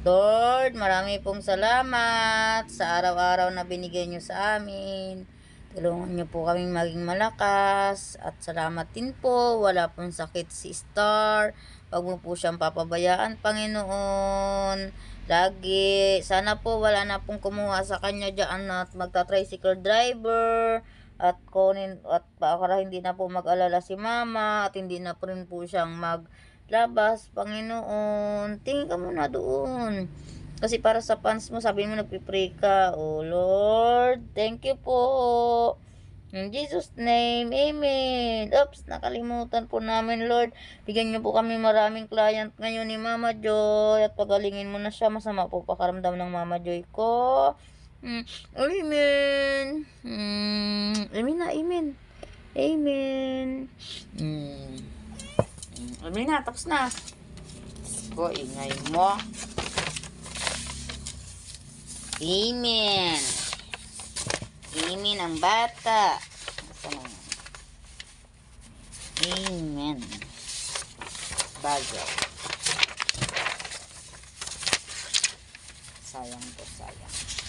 Lord, marami pong salamat sa araw-araw na binigay niyo sa amin. Tulungan niyo po kaming maging malakas at salamat din po. Wala pong sakit si Star. Huwag mo po siyang papabayaan, Panginoon. Lagi. Sana po wala na pong kumuha sa kanya dyan at magta-tricycle driver. At kunin at para hindi na po mag-alala si Mama at hindi na po rin po siyang maglabas, Panginoon. Tingin ka muna doon. Kasi para sa fans mo, sabi mo nagpipray ka. Oh Lord, thank you po. In Jesus' name, Amen. Oops, nakalimutan po namin, Lord. Bigyan niyo po kami maraming client ngayon ni Mama Joy at pagalingin mo na siya. Masama po pakaramdam ng Mama Joy ko. Amen. Amen na, amen. Amen. Amen na, tapos na. Ko, ingay mo. Amen. Amen ang bata. Nasaan na? Amen. Bagay. Sayang to, sayang.